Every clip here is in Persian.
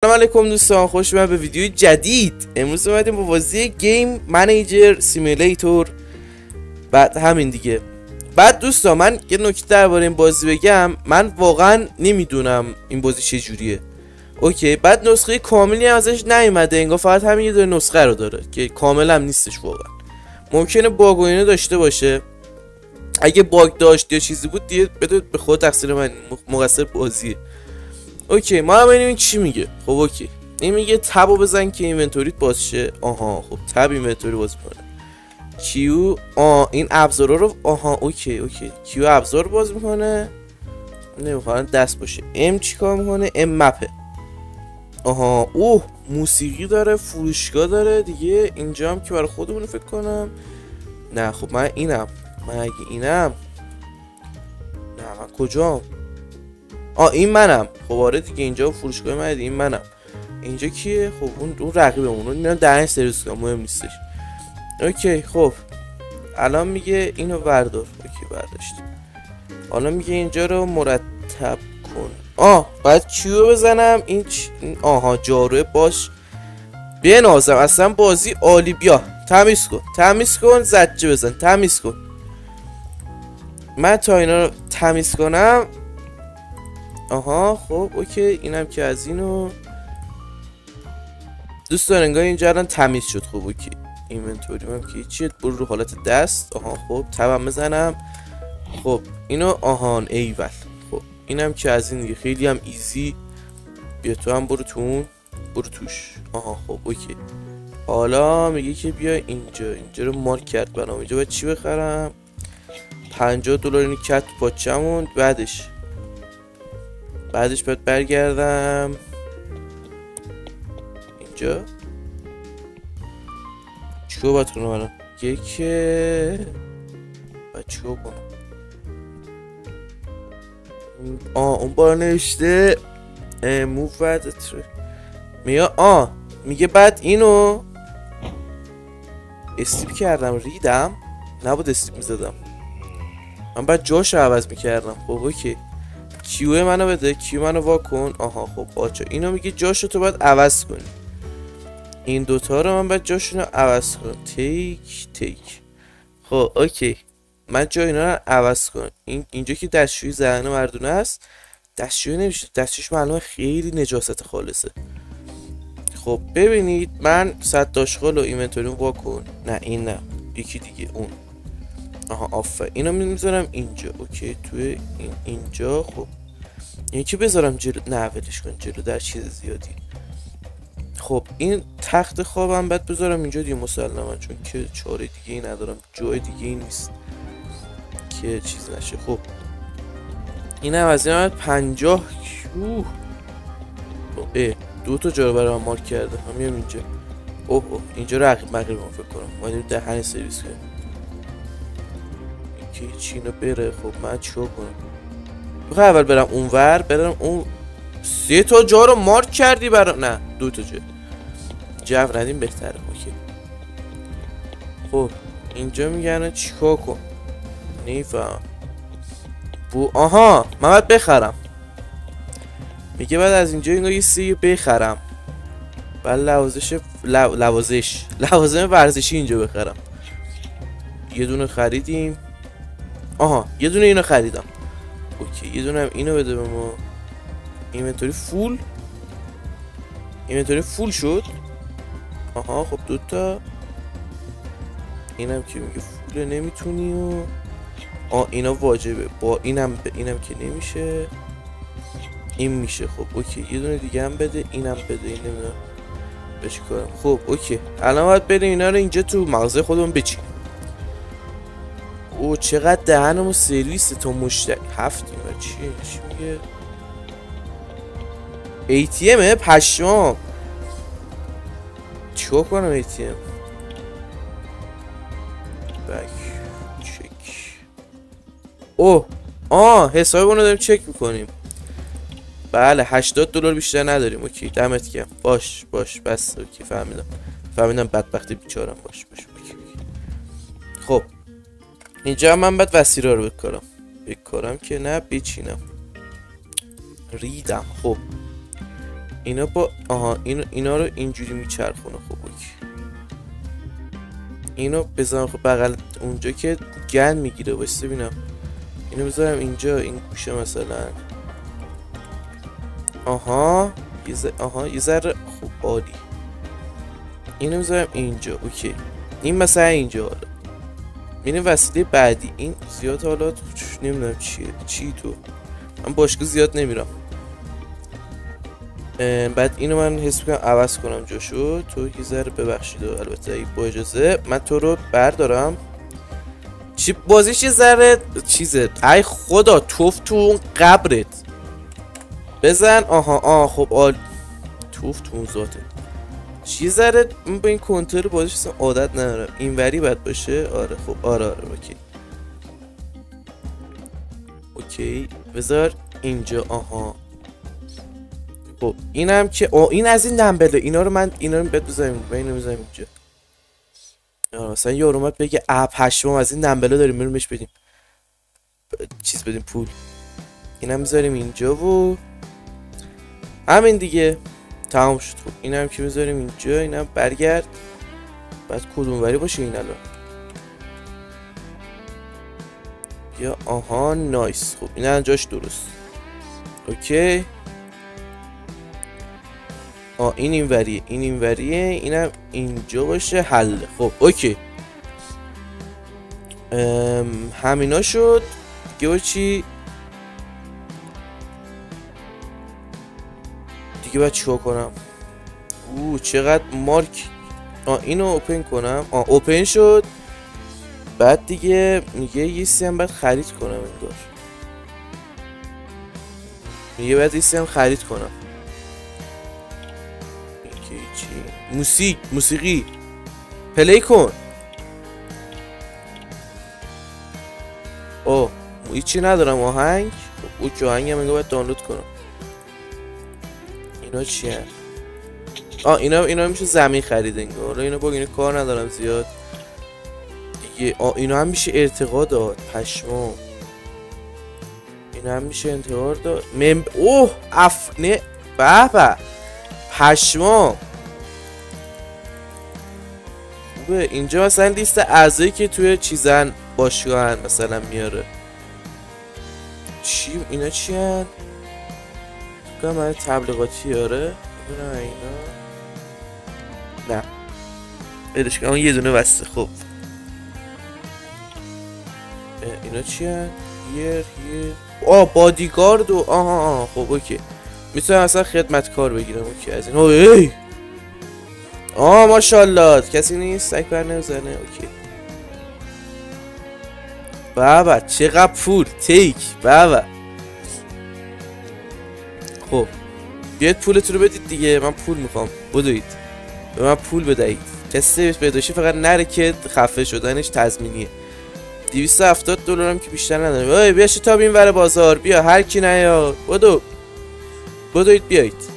سلام علیکم دوستان، خوش اومدید به ویدیو جدید. امروز اومدیم با بازی گیم منیجر سیمولیتور. بعد همین دیگه. بعد دوستان من یه نکته درباره این بازی بگم. من واقعا نمیدونم این بازی چه جوریه. اوکی، بعد نسخه کاملی ازش نیومده، انگار فقط همین یه دونه نسخه رو داره که کامل هم نیستش واقعا. ممکنه باگ و اینا داشته باشه. اگه باگ داشت یا چیزی بود دیگه بدونید به خود تقصیر من، مقصر بازیه. اوکی، ما هم ببینیم چی میگه. خب اوکی، این میگه تبو بزن که اینونتوریت باز شه. آها، خب تب اینونتوری باز میکنه. کیو این ابزارا رو اوکی کیو ابزار باز میکنه. نمیخوام دست باشه. ام چیکار میکنه؟ ام مپه. اوه موسیقی داره، فروشگاه داره دیگه. اینجا هم که برای خودمون فکر کنم. نه خب من اینم. من اگه اینم، نه من کجام؟ این منم. خب آره دیگه، اینجا فروشگاه من دیگه، این منم. اینجا کیه؟ خب اون رقیبمون. اون میرم دهن سرویس کنم، مهم نیستش. اوکی خب الان میگه اینو بردار. اوکی برداشت. حالا میگه اینجا رو مرتب کن. باید کیو بزنم. این جاروه باش بنازم. اصلا بازی عالی. بیا تمیز کن زجه بزن. تمیز کن. من تا اینا رو تمیز کنم. خب اوکی، اینم که از اینو دوستان انگار اینجا الان تمیز شد. خب اوکی، اینونتوری هم که چیه، برو رو حالت دست. خب تبم بزنم. خب اینو ایول. خب اینم که از این دیگه، خیلی هم ایزی. بیا تو هم برو تو اون، برو توش. خب اوکی، حالا میگه که بیا اینجا رو مارک کرد برام. اینجا باید چی بخرم؟ $50 اینو کت پاچمون. بعدش باید برگردم اینجا. چیکار باید کنم الان؟ باید چیکار کنم؟ اون بار نوشته move میگه بعد اینو استیپ کردم. ریدم نبود استیپ میزدم. من بعد جاشو عوض میکردم. خب اوکی، کیو منو بده. کیو منو واکن. خب باچا اینو میگه جاشو تو باید عوض کنی. این دوتا رو من باید جاشون رو عوض کنم. تیک. خب اوکی، من جا اینا رو عوض کنم. اینجا که دستشویی زن و مردونه است، دستشویی نمیشه. دستشویش معلومه خیلی نجاست خالصه. خب ببینید، من صد داشغال و اینونتوری واکن. نه این نه، یکی دیگه اون. آفر اینو میذارم اینجا. اوکی توی اینجا. خب این که بذارم جلو. نه ولش کن، جلو در چیز زیادی. خب این تخت خوابم بعد بذارم اینجا دیگه مسلما، چون که چاره دیگه ای ندارم، جای دیگه ای نیست که چیز نشه. خب این هم از این 50. دو تا جا رو برای من مارک کرده. میام اینجا. اینجا رقیب فکر کنم باید دهن سرویس کنم که چینو بره. خب من چیکار کنم؟ بخواه اول برم اونور، برم اون 3 تا جا رو مارک کردی نه 2 تا جو ندیم بهتره. اوکی خب اینجا میگن چیکار کن؟ نیفهم. من باید بخرم. میگه بعد از اینجا اینو یه سی بخرم. بعد لوازم ورزشی اینجا بخرم. یه دونه خریدیم. یه دونه اینو خریدم. اوکی یه دونه هم اینو بده به ما. اینونتوری فول شد. خب دوتا. اینم که میگه فول نمیتونی و اینا واجبه. با اینم که نمیشه. این میشه. خب اوکی یه دونه دیگه هم بده. اینم بده. این نمیدونم به چی کارم. خب اوکی الان باید بریم اینا رو اینجا تو مغازه خودمون بچینیم. چقدر دهنمون سرویسه تا مشتری. 7 و چی میگه؟ ATMه پشمام. چیکار کنم ATM؟ بک چک. حسابمون رو داریم چک میکنیم. بله $80 بیشتر نداریم. اوکی دمت گرم. باش بس. اوکی فهمیدم بدبختی بیچارم. باش اوکی. خب اینجا من باید وسیله رو بکارم که نه بچینم. ریدم. خب اینا با اینا رو اینجوری میچرخونه. خب اوکی. اینو بذارم خب بغل اونجا که گن میگیره. واسه ببینم اینو بذارم اینجا، این گوشه مثلا. یه ذره خوب عالی. اینو بذارم اینجا. اوکی. این مثلا اینجا. حالا میریم وسیله بعدی. این زیاد حالا نمیدونم چی تو من باشگاه زیاد نمیرم. بعد اینو من حس میکنم عوض کنم جاشو. تو یه ذره ببخشید البته با اجازه من تو رو بردارم. چی بازیش یه ذره چیزه. ای خدا توف تو اون قبرت بزن. خب توف تو اون ذاته. چی ذره من با این کنترل بازیش اصلا عادت ندارم. اینوری باید باشه. آره خب آره اوکی. اوکی بذار اینجا. خب اینم که این از این دنبله. اینا رو بهت بذاریم. اینو بذاریم اینجا. مثلا یه اومد بگه پشمام از این دنبله داریم بریم بهش بدیم چیز بدیم پول. اینم بذاریم اینجا و همین دیگه تمام شد. خب اینم که بذاریم اینجا. اینم برگرد. بعد کدوم وری باشه این الان یا نایس. خب این جاش درست. اوکی. این اینوریه این اینوریه. اینم اینجا باشه. حل. خب اوکی. همینا شد دیگه. چی دیگه باید چیکار کنم؟ چقدر مارک. اینو اوپن کنم. اوپن شد. بعد دیگه میگه یه سی هم باید خرید کنم. انگار میگه باید یه سی هم خرید کنم. موسیقی پلی کن. هیچی ندارم. آهنگ. اوکی آهنگ هم انگار باید دانلود کنم. اینا چی هست؟ اینا میشه زمین خرید انگار. اینا با اینا کار ندارم زیاد دیگه. اینا هم میشه ارتقا داد. پشمام. اینا هم میشه انتظار داد. افنه. به پشمام. خوبه. اینجا مثلا لیست اعضایی که توی چیزن باشگاهن مثلا میاره. اینا چی هن؟ فکرم من تبلیغاتی. آره اینا نه بدش کنم. یه دونه بسته. خب اینا چی هن؟ بادیگارد و خب اوکی. میتونم اصلا خدمتکار بگیرم. اوکی از این. ماشاءالله کسی نیست سگ بر نمیزنه. اوکی. بابا چقدر پول. تیک بابا. خب بیاید پولتون رو بدید دیگه. من پول میخوام. بدوید به من پول بدهید. کسی سیویس بداشی فقط نره که خفه شدنش تضمینیه. 270 دلار هم که بیشتر ندارم. بیا شتاب این ور بازار. بیا هر کی نیاد. بدوید بیایید.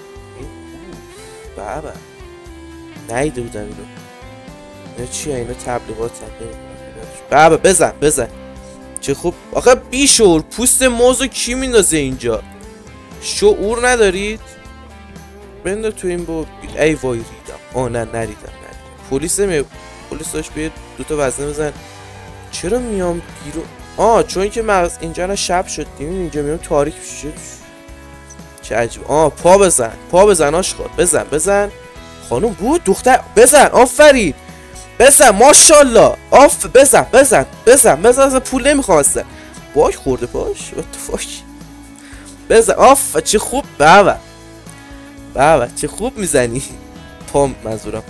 بابا نیده بودم اینا چیه؟ اینا تبلیغات بابا بزن چه خوب. آخه بیشور پوست موزو کی میندازه اینجا؟ شعور ندارید؟ بنده تو این ای وای ریدم. نریدم. پلیس داشت بیاد دوتا وزنه بزن. چرا میام بیرون؟ چون که مغز اینجا شب شد دیمین. اینجا میام تاریک میشه. چه عجب. پا بزن آشقال. بزن خانوم بود دختر. بزن. آفرین. بزن ماشاءالله. بزن پول نمیخوام اصلا. باش خورده پاش. بزن. چه خوب. بابا چه خوب میزنی. پام منظورم.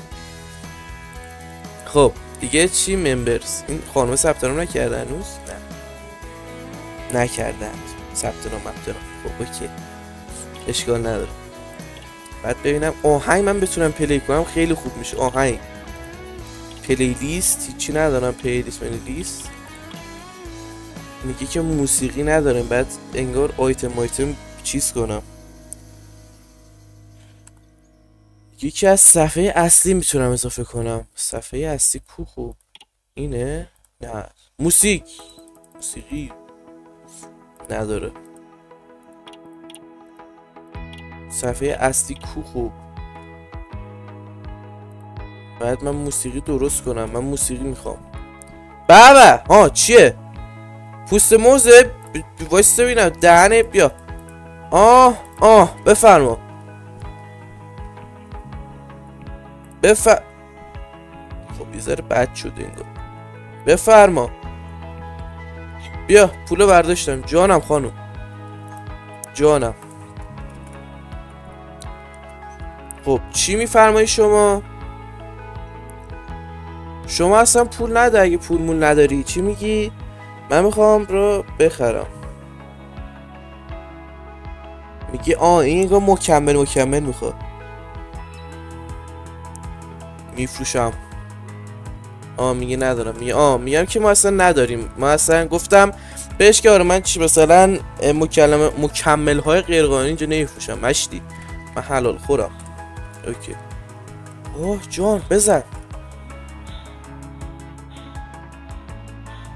خب دیگه چی؟ ممبرز. این خانم ثبت نام نکرده هنوز؟ نه نکرده ثبت نام. خب اوکی اشکال نداره. بعد ببینم آهنگ من بتونم پلی کنم خیلی خوب میشه. آهنگ پلی لیست هیچی ندارم. پلی لیست میگه که موسیقی ندارم. بعد انگار آیتم چیز کنم. یکی از صفحه اصلی میتونم اضافه کنم. صفحه اصلی خوب اینه. نه موسیقی نداره. صفحه اصلی کو خوب. باید من موسیقی درست کنم. من موسیقی میخوام. بابا ها چیه؟ پوست موزه. وایستا ببینم دهنه. بیا. بفرما. خب یه ذره بد شده انگار. بفرما. بیا پولو برداشتم. جانم خانم. جانم. خب چی میفرمایی شما؟ شما اصلا پول نده. اگه پول مول نداری چی میگی؟ من میخوام رو بخرم. میگه این انگار مکمل میخواد. میفروشم. میگه ندارم. میگم که ما اصلا نداریم. ما اصلا گفتم بهش که آره من چی مثلا مکمل های غیرقانونی اینجا نمیفروشم. مشتی من حلال خورم. اوکی. جان بزن.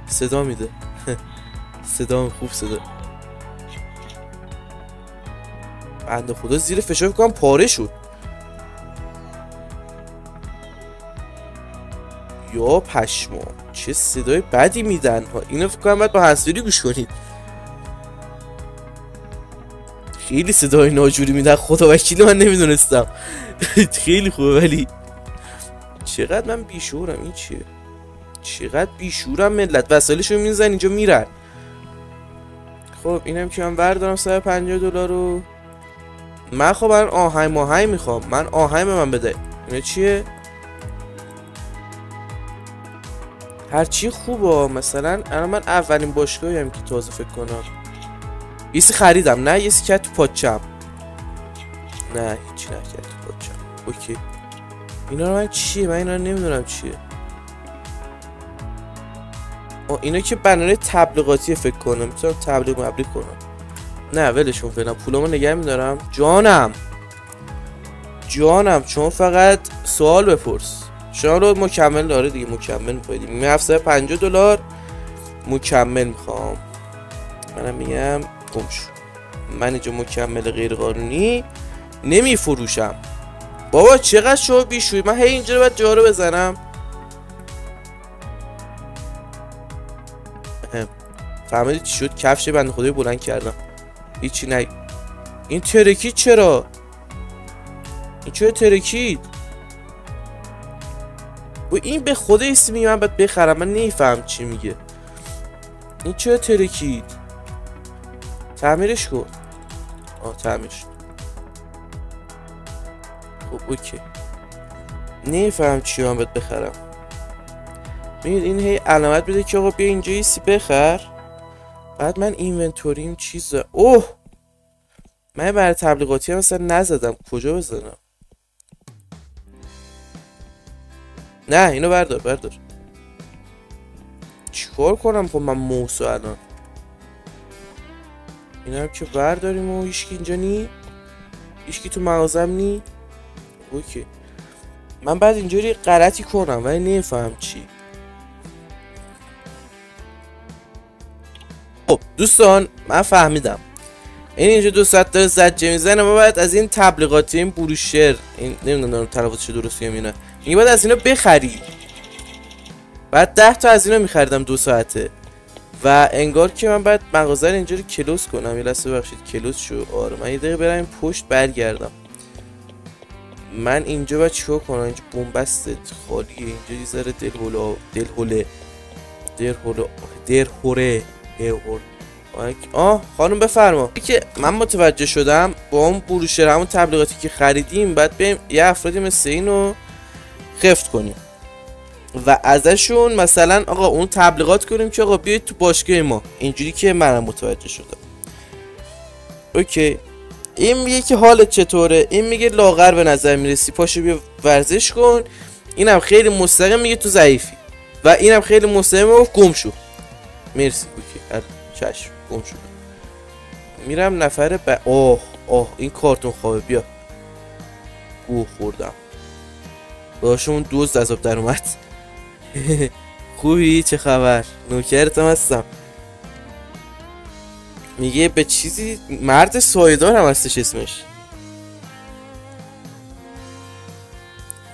صدا میده. صدا خوب صدا. بنده خدا زیر فشار کنم پاره شد. یا پشمو چه صدای بدی میدن ها. اینو فکر کنم باید با هنسفری گوش کنید. خیلی صدای ناجوری میدن. خدا وکیلی من نمیدونستم. خیلی خوبه ولی چقدر من بیشورم. این چیه؟ چقدر بیشورم ملت. وسایلشو میزنن اینجا میرن. خب اینم که من بردارم $150 رو. من خب من آهنگ میخوام. من آهنگ به من بده. اینا چیه؟ هرچی خوبه. مثلا الان من اولین باشگاهی هم که تازه فکر کنم یسی خریدم. نه یسی کرد تو پاچم. نه هیچی نکرد تو پاچم. اوکی. اینا رو من چیه؟ من اینا رو نمیدونم چیه. اینا که بناره تبلیغاتی فکر کنم. میتونم تبلیغ کنم. نه ولشون فعلا. پولامو نگه میدارم. جانم چون فقط سوال بپرس. شما رو مکمل داره دیگه. مکمل میخوایدیم. میگم $750 مکمل میخوام. منم میگم گمشو. من اینجا مکمل غیر قانونی نمیفروشم. بابا چقدر شما بیشوی. من هی اینجا رو باید جارو بزنم. فهمیدی چی شد؟ کفش بنده خدای بلند کردم. هیچی نه. این ترکید چرا؟ این چرا ترکید؟ و این به خدا ایستی میگه من باید بخرم. من نمیفهم چی میگه. این چرا ترکید؟ تعمیرش کن. تعمیرش. خب اوکی. نمیفهم چی من باید بخرم. میگه این هی علامت بده که آقا بیا اینجا ایستی بخر. بعد من اینونتوریم چیز من برای تبلیغاتی هم مثلا نزدم. کجا بزنم؟ نه اینو بردار. چیکار کنم خب من موسو الان؟ اینا هم که برداریم و هیچکی اینجا نی. هیچکی تو مغازم نی. اوکی. من بعد اینجوری غلطی کنم ولی نمیفهم چی. خب دوستان من فهمیدم. این اینجا 200 داره زجه میزنه. ما باید از این تبلیغاتی این بروشر این نمیدونم تلفظش درست میگم اینا. میگه باید از اینا بخری. بعد 10 تا از اینا میخریدم 2 ساعته. و انگار که من باید مغازه رو اینجوری کلوز کنم. یه لحظه ببخشید کلوز شو. آره من یه دقیقه برم این پشت برگردم. من اینجا باید چیکار کنم؟ اینجا بنبست خالیه. اینجا یه ذره درهوره. خانم بفرما. که من متوجه شدم با اون بروشر همون تبلیغاتی که خریدیم بعد بریم یه افرادی مثل اینو خفت کنیم و ازشون مثلا آقا اون تبلیغات کنیم که آقا بیاید تو باشگاه ما. اینجوری که منم متوجه شدم. اوکی. این میگه که حالت چطوره؟ این میگه لاغر به نظر میرسی، پاشو بیا ورزش کن. اینم خیلی مستقیم میگه تو ضعیفی و اینم خیلی مستقیم میگه گم شو. مرسی. اوکی چشم گم شو. میرم نفر این کارتون خوابه. بیا گوه خوردم. داشون دوز عذاب در اومد. خوبی؟ چه خبر؟ نوکرتم هستم. میگه به چیزی مرد سایه‌دار هم هستش اسمش.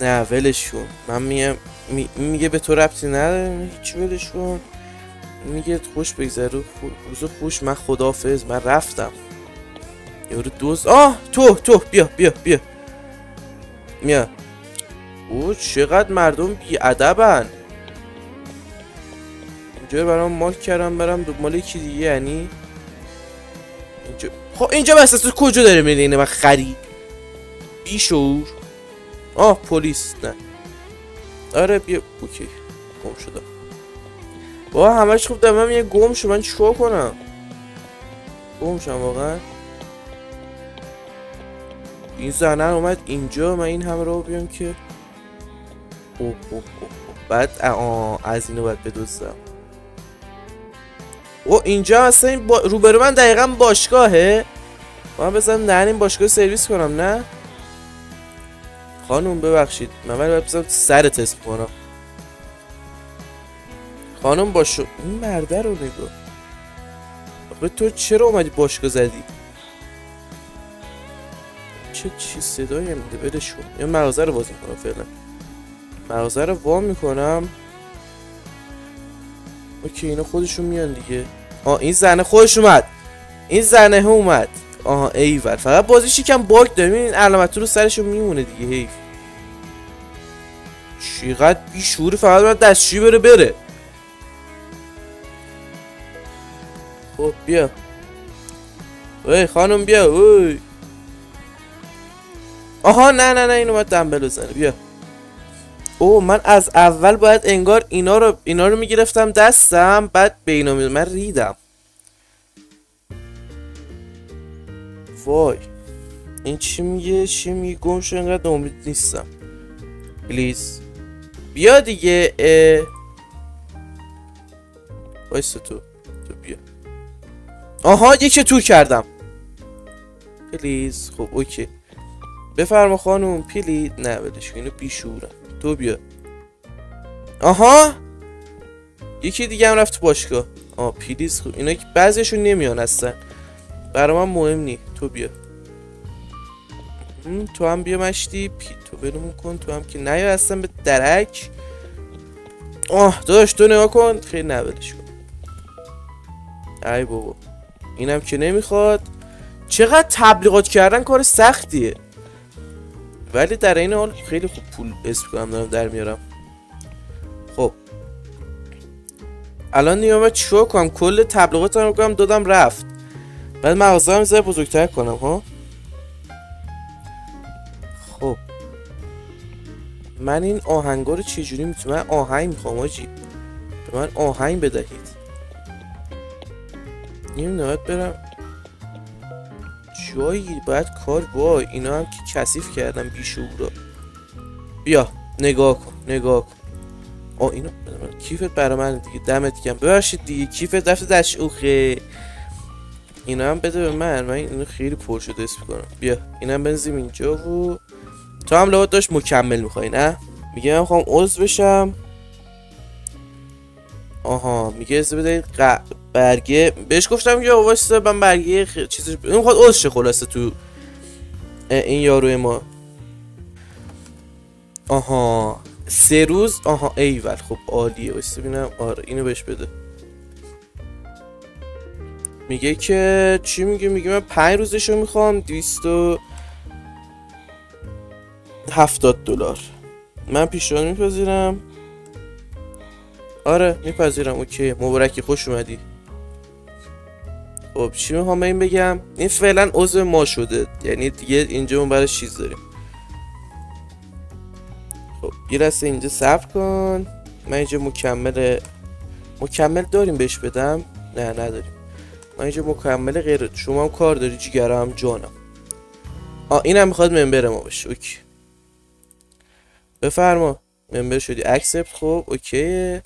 نه ولش کن. من میگم میگه به تو ربطی نداره، هیچ ولش کن. میگه خوش بگذره، روز خوش. من خداحافظ، من رفتم. یارو دوز. تو بیا میا. او چقدر مردم بی ادبن. اینجا برام مارک کردم برم دنبال یکی دیگه. یعنی اینجا خب اینجا بس تو کجا داره میره؟ اینه من خری بی شعور. پلیس نه. آره بیا. اوکی گم شدم. با همش خوب دارم. من یه گم شو. من چیکار کنم؟ گم شم واقعا. این زنه اومد اینجا. من این همه رو بیام که بعد از اینو باید بدوزم. اینجا اصلا این روبرو من دقیقا باشگاهه. من بزنم نه این باشگاه سرویس کنم. نه خانم ببخشید، من باید بزنم سر تست کنم. خانم باشو. این مرده رو نگاه. آخه تو چرا اومدی باشگاه زدی؟ چی صدایی میده؟ بدش کن. یا مغازه رو باز میکنم. فعلا مغازه رو وا میکنم. اوکی اینا خودشون میان دیگه. این زنه خودش اومد. این زنه اومد. ایول. فقط بازیش یکم باگ داره. این علامت رو سرشون میمونه دیگه. حیف. چقدر بیشوری. فقط باید دستشویی بره. خب بیا. خانم بیا. نه اینو باید دنبل بزنه. بیا. من از اول باید انگار اینا رو میگرفتم دستم، بعد به اینا من ریدم. وای این چی میگه گم شو. اینقدر امید نیستم. پلیز بیا دیگه. وایسا تو بیا. یکی تو کردم. پلیز. خب اوکی بفرما خانم. پلیز. نه ولش کن اینو بیشورم. تو بیا. یکی دیگه هم رفت تو باشگاه. پلیز. خوب اینا که بعضیشون نمیان هستن، برای من مهم نی. تو بیا. تو هم بیا مشتی. تو برمون کن. تو هم که نیا هستن به درک. داداش تو نگاه کن. خیلی نولش کن. ای بابا اینم که نمیخواد. چقدر تبلیغات کردن کار سختیه، ولی در این حال خیلی خوب پول اسم کنم دارم در میارم. خب الان نیام چیکار کنم؟ کل تبلیغات رو کنم دادم رفت. بعد مغازه هم زیاد بزرگتر کنم. خب من این آهنگا رو چجوری میتونم؟ من آهنگ میخوام آجی. به من آهنگ بدهید. نمیدونم برم جایی. باید کار وای اینا هم که کثیف کردم بیشورا. بیا نگاه کن. اینو کیفت برای من دیگه. دمت گرم. ببخشید دیگه کیفت رفت دش. اوخه اینا هم بده به من اینو خیلی پر شده اسم کنم. بیا اینم بنزیم اینجا. و تو هم لابد داشت مکمل میخوای نه؟ میگه من خواهم عضو بشم. میگه از بدهید برگه. بهش گفتم یا واسه من برگه چیزش این میخواد عضو شه خلاصه تو این یاروی ما. 3 روز. ایول. خب عالیه. واسه ببینم. آره اینو بهش بده. میگه که چی میگه من 5 روزشو میخوام. $270. من پیشنهاد میپذیرم. آره میپذیرم. اوکی مبارکی خوش اومدی. خب چی میخوام به این بگم؟ این فعلا عضو ما شده، یعنی دیگه اینجا اون برای چیز داریم. خب یه لحظه اینجا صبر کن. من اینجا مکمل داریم بهش بدم؟ نه نداریم. من اینجا مکمل غیر. شما هم کار داری جیگرم جانم. اینم میخواد ممبر ما باشه. اوکی بفرما ممبر شدی. اکسپت. خب اوکی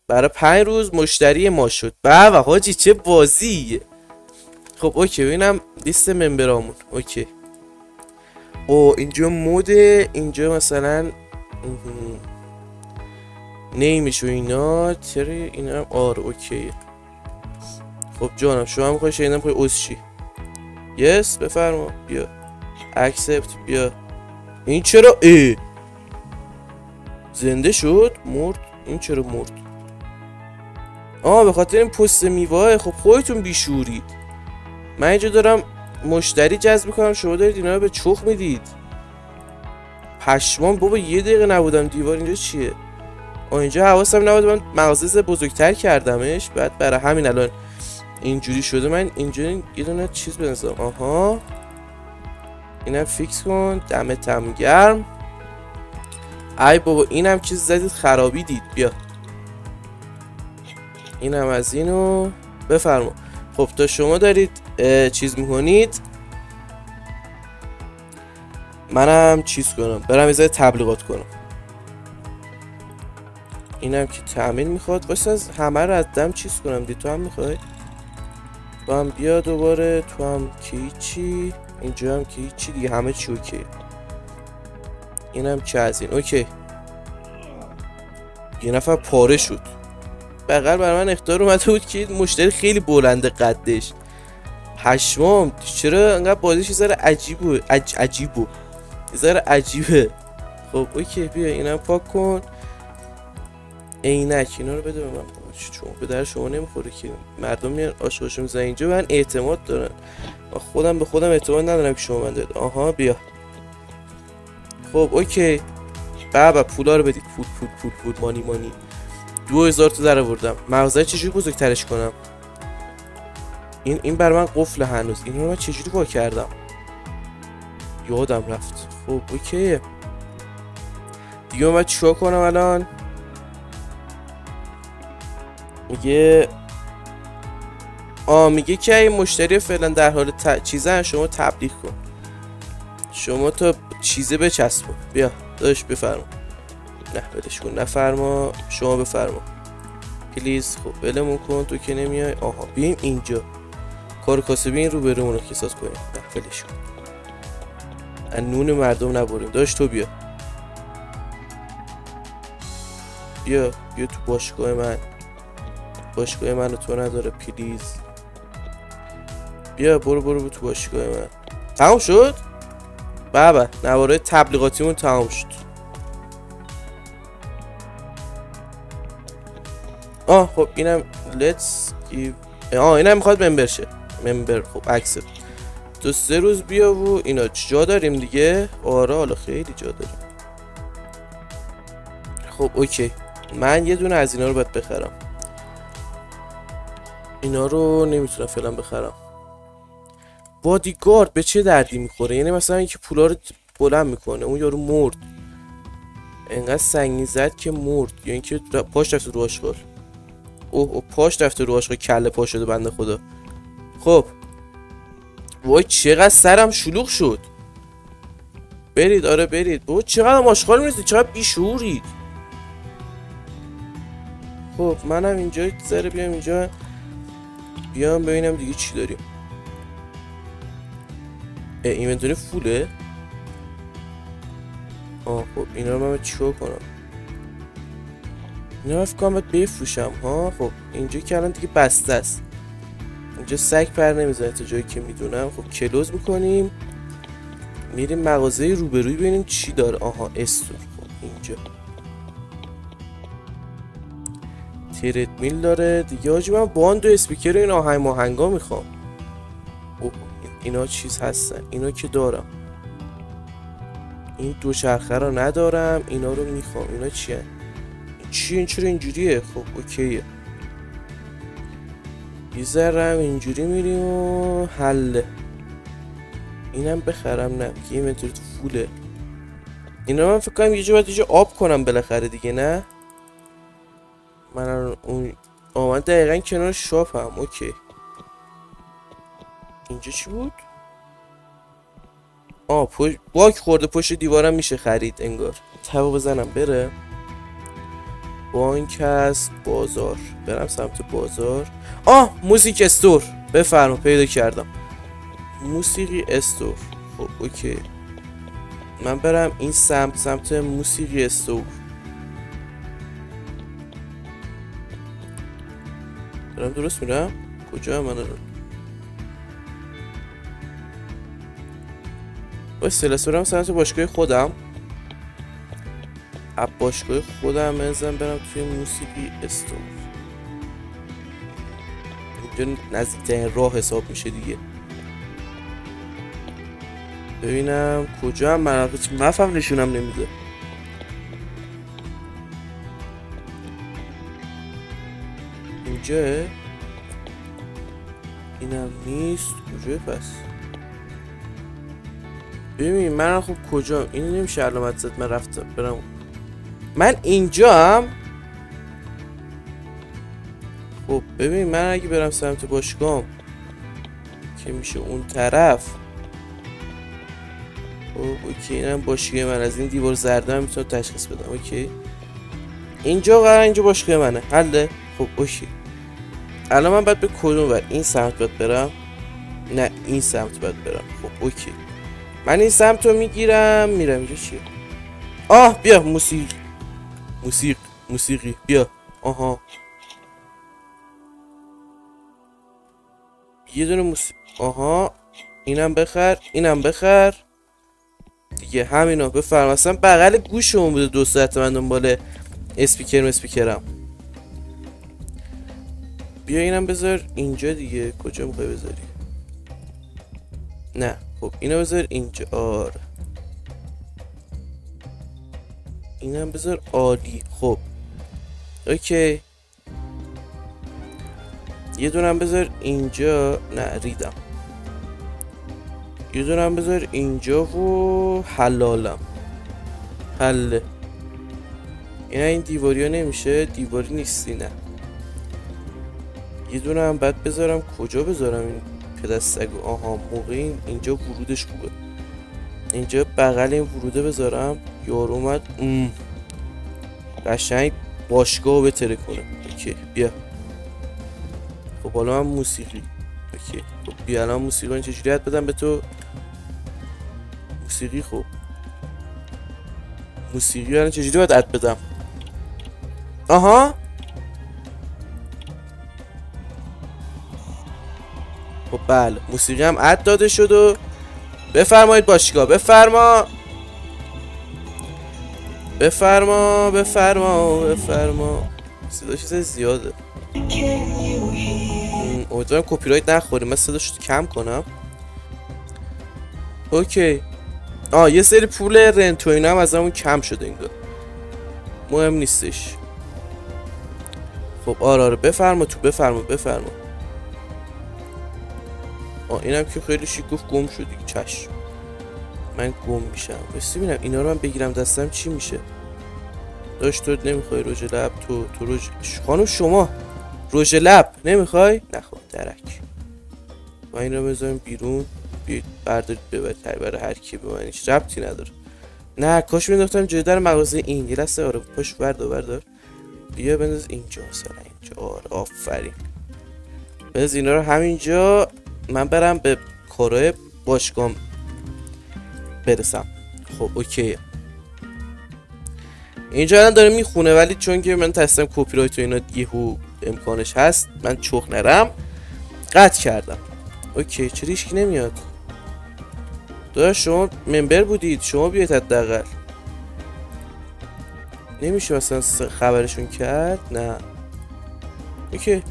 برای 5 روز مشتری ما شد. بابا حاجی چه بازیه. خب اوکی ببینم لیست ممبرامون. اوکی اینجا موده. اینجا مثلا نیمش و اینا. چرا اینا هم اوکی. خب جانم شما هم میخوای شنیدم میخوای عضو شی. یس بفرما. بیا اکسپت. بیا این چرا زنده شد؟ مرد؟ این چرا مرد؟ به خاطر این پست میوه. خب خودتون بیشورید. من اینجا دارم مشتری جذب میکنم، شما دارید اینا رو به چخ میدید. پشمان بابا، 1 دقیقه نبودم دیوار. اینجا چیه؟ اینجا حواسم نبود، من مغازه بزرگتر کردمش، بعد برای همین الان اینجوری شده. من اینجا یه دونه چیز بنظرم. اینم فیکس کن. دمتم گرم. ای بابا اینم چیز زدید خرابی دید. بیا اینم از اینو بفرما. خب تا شما دارید چیز میکنید، منم چیز کنم، برم یه ذره تبلیغات کنم. اینم که تأمین میخواد. واسه از همه رو از دم چیز کنم. دی تو هم میخوای؟ تو هم بیا دوباره. تو هم که هیچی. اینجا هم که هیچی دیگه. همه چی اوکی. اینم که از این اوکی. یه نفر پاره شد. بغل بر من اخطار اومده بود که مشتری خیلی بلنده قدش. پشمام چرا انقدر بازیش یه ذره عجیبه. یه ذره عجیبه. خب اوکی بیا اینم پاک کن. عینک اینا رو بده به من. چون به در شما نمیخوره که مردم میان آشغالشو میزنن اینجا. من اعتماد دارن. من خودم به خودم اعتماد ندارم که شما من داد. بیا. خب اوکی. بابا پولا رو بدید. پول مانی 2000 تا در آوردم. مغازه چجوری بزرگترش کنم؟ این بر من قفل هنوز. اینو من چجوری وا کردم؟ یادم رفت. خب اوکی دیگه. من چیکار کنم الان؟ میگه که این مشتری فعلا در حال چیزن، شما تبلیغ کن. شما تا چیزه بچسبون. بیا داداش بفرما. نه ولش کن. نفرما. شما بفرما پلیز. خب ولمون کن تو که نمیای. بیایم اینجا کار کاسبی این رو برمون رو کساز کنیم. نه ولش کن. نون مردم نبریم. داداش تو بیا تو باشگاه من. باشگاه منو تو نداره پلیز. بیا برو تو باشگاه من. تمام شد؟ بابا نواره تبلیغاتیمون تمام شد. خب اینم let's give. اینم میخواد ممبر شه. ممبر. خب اکسپت. 2-3 روز بیا و اینا. جا داریم دیگه. حالا خیلی جا داریم. خب اوکی. من یه دونه از اینا رو باید بخرم. اینا رو نمیتونم فعلا بخرم. بادیگارد به چه دردی میخوره؟ یعنی مثلا اینکه پولا رو بلند میکنه. اون یارو مرد. انقدر سنگین زد که مرد. یا اینکه پاش رفته رو آشغال. پاش رفته رو آشغال. کله پا شده بنده خدا. خب وای چقدر سرم شلوغ شد. برید. برید. بابا چقدر آشغال میرسید. چقدر بیشعورید. خب منم اینجا ذره بیام اینجا. بیام ببینم دیگه چی داریم. اینوینتوری فوله. خب اینا رو من چیکار کنم؟ اینا رو فکر کنم باید بفروشم. خب اینجا که الان دیگه بسته است. اینجا سگ پر نمیزنه تا جایی که میدونم. خب کلوز میکنیم. میریم مغازه روبروی ببینیم چی داره. استور. خب اینجا تریدمیل داره دیگه. حاجی من باند و اسپیکر این آهنگا میخوام. اینا چیز هستن. اینا که دارم. این دوچرخه رو ندارم. اینا رو میخوام. اینا چیه؟ این چرا اینجوریه؟ خب اوکیه. یه ذره اینجوری میریم و حله. اینم بخرم. نه که این منطوری فوله. اینا من فکر کنم یه جا باید یه جا آب کنم بالاخره دیگه. نه من من دقیقا کنار شاپم. اوکی اینجا چی بود؟ باک خورده پشت دیوارم. میشه خرید انگار. تبا بزنم بره. بانک هست. بازار. برم سمت بازار. موزیک استور. بفرما پیدا کردم. موسیقی استور. خب اوکی من برم این سمت موسیقی استور. دارم درست میرم؟ کجا هم من رو باید سلس برم سمت باشگاه خودم. باشگاه خودم بزنم برم توی موسیقی استور. اینجا نزدیکترین راه حساب میشه دیگه. ببینم کجا هم من مفهم نشونم نمیده. اینجا اینم نیست. کجا پس؟ ببین من خب کجا؟ اینو نمیشه علامت زد. من رفتم برم من اینجا هم. خب ببین من اگه برم سمت باشگاه که میشه اون طرف. خب اوکی اینم باشگاه من. از این دیوار زرده من میتونم تشخیص بدم. اوکی اینجا قرار اینجا باشگاه منه. حله. خب اوکی الان من باید به کدوم بر این سمت باید برم؟ نه این سمت باید برم. خب اوکی من این سمت رو میگیرم میرم. اینجا چیه؟ آه بیا موسیقی بیا. آها یه دونه آها اینم بخر دیگه. همینا بفرم. اصلا بغل گوشمون بوده 2 ساعت من دنبال اسپیکرم. بیا اینم بذار اینجا دیگه. کجا میخوای بذاری؟ نه خب اینو بذار اینجا. آره اینم بذار. عالی. خب اوکی یه دونم بذار اینجا. نه ریدم. یه دونم بذار اینجا و حلالم. حله. این دیواری ها نمیشه. دیواری نیستی. نه یه دونم بعد بذارم. کجا بذارم این پدستگو؟ آها موقع اینجا ورودش خوبه. اینجا بغل این وروده بذارم. یارو اومد قشنگ باشگاه بتره کنه. اوکی بیا. خب حالا من موسیقی. اوکی خب بیا الان موسیقی این چجوری یاد بدم به تو؟ موسیقی. خب موسیقی الان چجوری باید اد بدم؟ آها خب بله موسیقی هم اد داده شد. و بفرمایید باشگاه. بفرما صداش زیاده. امیدوارم کپی رایت نخوریم. من صداش کم کنم. اوکی یه سری پول رنت و اینا هم از همون کم شده انگار. مهم نیستش. خب آره بفرما تو. بفرما اینم که خیلی شیک گفت گم شدی. چشم من گم میشم. بس ببینم اینا رو من بگیرم دستم چی میشه. داشت تو نمیخوای رژ لب؟ تو رژ خانم شما رژ لب نمیخوای؟ نخواه درک. و این رو بذاریم بیرون. بیاید بردارید ببرید برای هر کی. به من هیچ ربطی نداره. نه کاش مینداختم جلوی در مغازه این. یه لحظه آره پاش بردار. بیا بنداز اینجا مثلا. اینجا آره آفرین. بنداز اینا رو همینجا. من برم به کارهای باشگاه برسم. خب اوکیه. اینجا الان داره میخونه ولی چون که من تصمیم کپی رایت و اینا یهو امکانش هست من چخ نرم قطع کردم. اوکی چرا هیچکی نمیاد؟ داداش شما ممبر بودید. شما بیاید حداقل. نمیشه مثلا خبرشون کرد؟ نه اوکی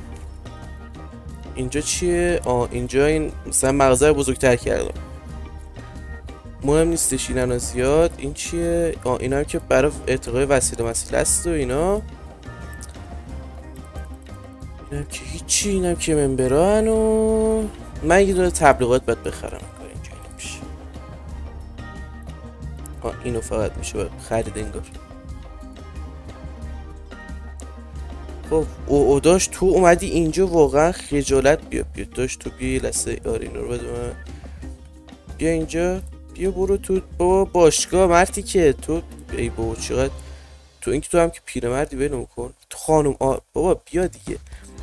اینجا چیه؟ اینجا این مثلا مغازه رو بزرگتر کردم. مهم نیستش اینا زیاد. این چیه؟ اینا هم که برای ارتقای وسیله است و اینا. اینم که هیچی. اینم که ممبران. و من یه دونه تبلیغات باید بخرم. اینجا نمیشه. اینو فقط میشه باید خرید انگار. خب او داشت تو اومدی اینجا واقعا خجالت. بیا داشت تو بیا یه لحظه. آره اینو رو بده من. بیا اینجا. بیا برو تو بابا باشگاه مرتی که تو. ای بابا چقدر تو این که تو هم که پیرمردی ولم کن. تو خانم بابا بیا دیگه.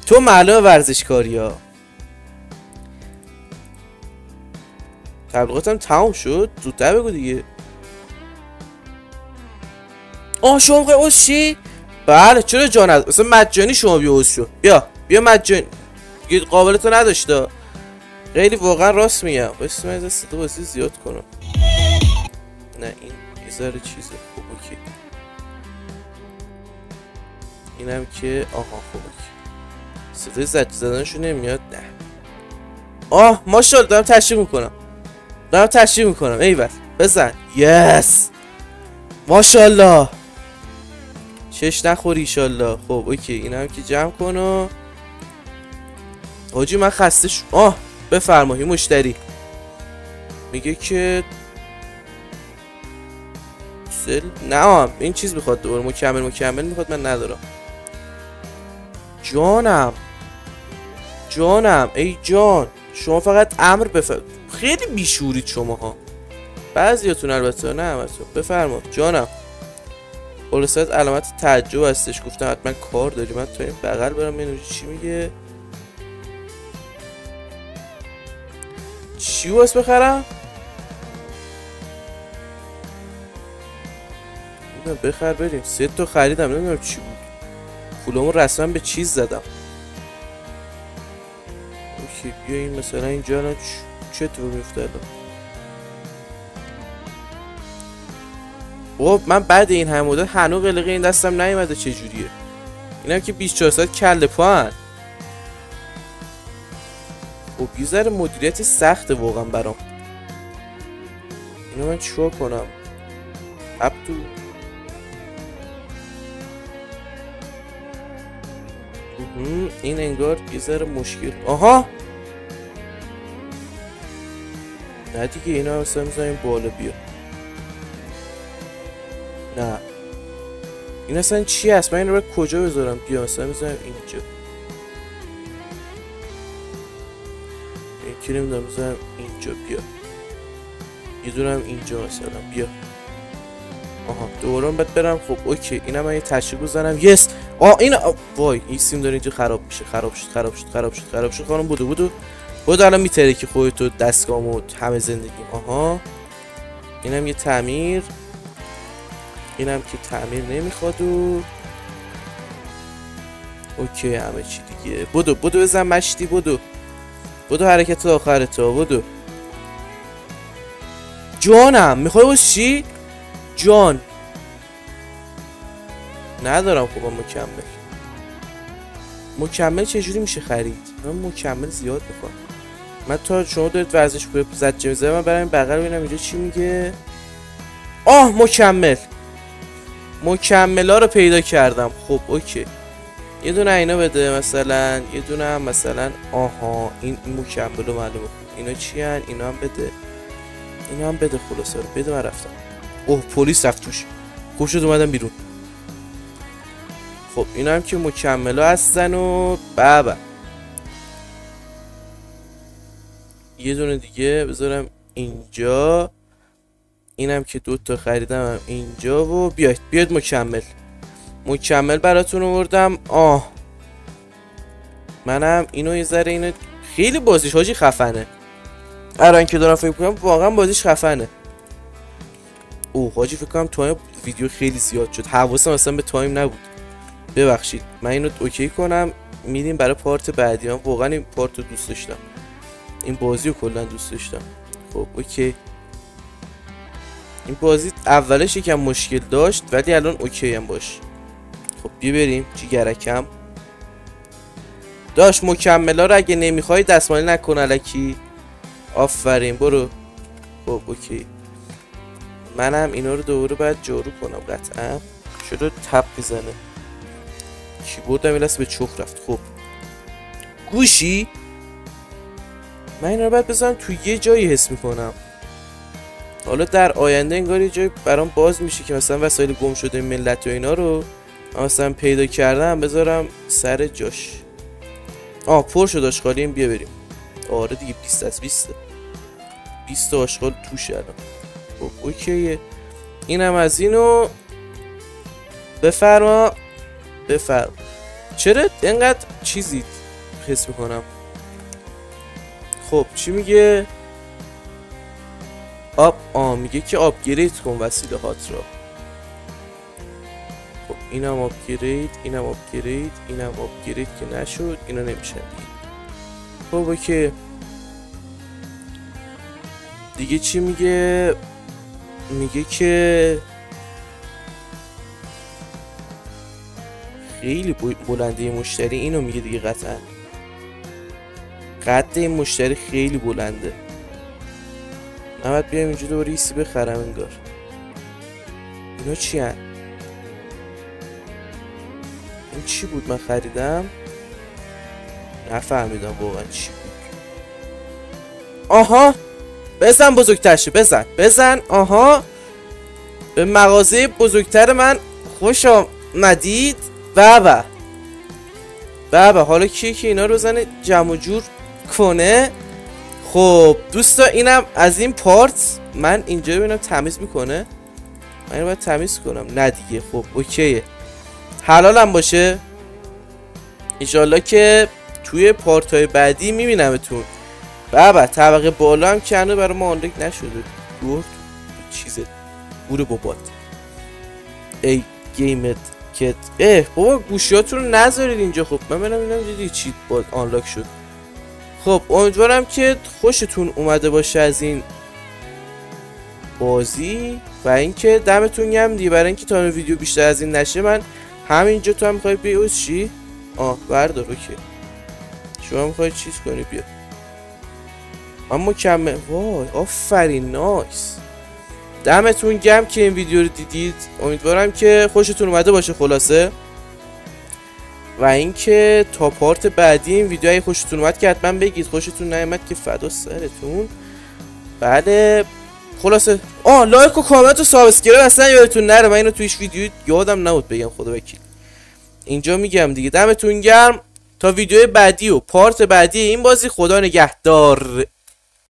تو معلومه ورزشکاری ها. تبلیغاتم تمام شد. زودتر بگو دیگه. شما میخوای عضو شی؟ بله چرا جا نداره؟ مثلا مجانی شما بیا عضو شو. بیا مجانی. دیگه قابلتو نداشته. خیلی واقعا راست میگم. بس من از صدا بازی زیاد کنم. نه این یه ذره چیزه. خب اوکی اینم که آها خوبه صدای زد زدنشون نمیاد. نه ماشاءالله دارم تشریح میکنم ایول بزن یس ماشاءالله چش نخوری ایشالله. خب اوکی اینم که جمع کن و حاجی من خسته بفرمایی مشتری میگه که نه این چیز میخواد دوباره مکمل میخواد من ندارم. جانم ای جان شما فقط امر خیلی بیشورید شماها بعضیاتون البته نه همتون. بفرما جانم. خلاصت علامت تعجب هستش گفتم حتما کار داری من تا این بغل برم ببینم چی میگه. چی واسه بخرم؟ بخر بریم 3 تا خریدم نمیدونم چی بود پولامو رسما به چیز زدم. اوکی بیا این مثلا اینجا الان چه اتفاقی میفته؟ خب من بعد این همه مدت هنوز قلقه این دستم نیومده چجوریه؟ اینم که 24 ساعت کله پاهن. خب یه ذره مدیریت سخته واقعا برام. اینو من چیکار کنم؟ تو این انگار یه ذره مشکل. آها نه دیگه اینا اصلا میزنیم بالا بیا. نه این اصلا چی هست؟ من این رو کجا بذارم؟ بیا مثلا میزنم اینجا. یکی نمیدونم میزنم اینجا بیا. یه دونم اینجا مثلا بیا. آها دوباره باید برم. خب اوکی اینم من یه تشریح بزنم. یس این وای این سیم داره اینجا خراب میشه. خراب شد خانم. بودو الان میتره که خودتو دستگاهمو همه زندگی. آها اینم یه تعمیر. اینم که تعمیر نمیخواد و اوکی همه چی دیگه. بودو بزن مشتی. بودو حرکت آخر تو. بودو جانم میخوای باز چی؟ جان ندارم. خب مکمل چجوری میشه خرید؟ من مکمل زیاد میخوام. من تا شما دارید ورزش به زجه میزنم من برم بغل ببینم اینجا چی میگه. مکملا رو پیدا کردم. خب اوکی یه دونه اینا بده مثلا. یه دونه هم مثلا آها این مکمل رو معلومه. اینا چی هن؟ اینا هم بده خلاصه رو بده. من رفتم. پلیس رفت توش. خوب شد اومدم بیرون. خب اینا هم که مکملا هستن و بابا یه دونه دیگه بذارم اینجا. اینم که 2 تا خریدم هم اینجا و بیاید مکمل براتون آوردم. منم اینو یه ذره اینو خیلی بازیش حاجی خفنه. الان که دارم فکر می‌کنم واقعا بازیش خفنه. حاجی فکر کنم تایم ویدیو خیلی زیاد شد. حواسم اصلا به تایم نبود. ببخشید. من اینو اوکی کنم میریم برای پارت بعدی. من واقعا این پارت رو دوست داشتم. این بازی رو کلا دوست داشتم. خب اوکی این بازی اولش یکم مشکل داشت ولی الان اوکی هم باش. خب بیا بریم جیگرکم. داش مکملا رو اگه نمیخوای دستمالی نکن الکی. آفرین برو. خب اوکی منم اینا رو دوباره باید جارو کنم قطعا. شده تپ میزنه کیبوردم این لحظه به چخ رفت. خب گوشی من اینا رو باید بزنم توی یه جایی حس میکنم. حالا در آینده انگار یه جایی برام باز میشه که مثلا وسایل گم شده ملت و اینا رو مثلا پیدا کردم بذارم سر جاش. پر شد آشغالیم. بیا بریم. آره دیگه 20 از 20 آشغال توش الان. خب اوکیه اینم از اینو. بفرما چرا اینقدر چیزی حس میکنم؟ خب چی میگه؟ میگه که آپگرید کن وسیله هات را. خب اینم آپگرید که نشد. اینا نمیشن دیگه. خب اوکی دیگه چی میگه؟ میگه که خیلی بلنده مشتری، اینو میگه دیگه قطعا. قد این مشتری خیلی بلنده. من باید بیایم اینجا دوباره ایسی بخرم انگار. اینا چی هن؟ این چی بود من خریدم؟ نفهمیدم واقعا چی بود. آها بزن بزرگترشه، بزن. آها به مغازه بزرگتر من خوش آمدید. بابا حالا کیه که اینا رو زنه جمع و جور کنه؟ خب دوستا اینم از این پارت. من اینجا ببینم تمیز میکنه. من اینو باید تمیز کنم. نه دیگه. خب اوکیه، حلالم باشه انشالله که توی پارت های بعدی میبینمتون. بابا طبقه بالا هم که هنو برای ما آنلاک نشده. گفت چیزه گوره بابات. ای گیمت کت. بابا گوشیاتون رو نذارید اینجا. خب من ببینم دیدی چی باز آنلاک شد. خب امیدوارم که خوشتون اومده باشه از این بازی و اینکه دمتون گرم دیگه. برای اینکه تا ویدیو بیشتر از این نشه من همینجا تو هم میخوای بیای چی؟ بردار. اوکی شما میخوای چیز کنی بیا. اما کمه. وای آفرین نایس. دمتون گرم که این ویدیو رو دیدید. امیدوارم که خوشتون اومده باشه خلاصه. و اینکه تا پارت بعدی این ویدیو اگه خوشتون اومد که حتما بگید، خوشتون نیومد که فدا سرتون. بله خلاصه لایک و کامنت و سابسکرایب اصلا یادتون نره. من اینو تو هیچ ویدیو یادم نبود بگم، خدا وکیل. اینجا میگم دیگه. دمتون گرم تا ویدیو بعدی و پارت بعدی این بازی. خدا نگهدار.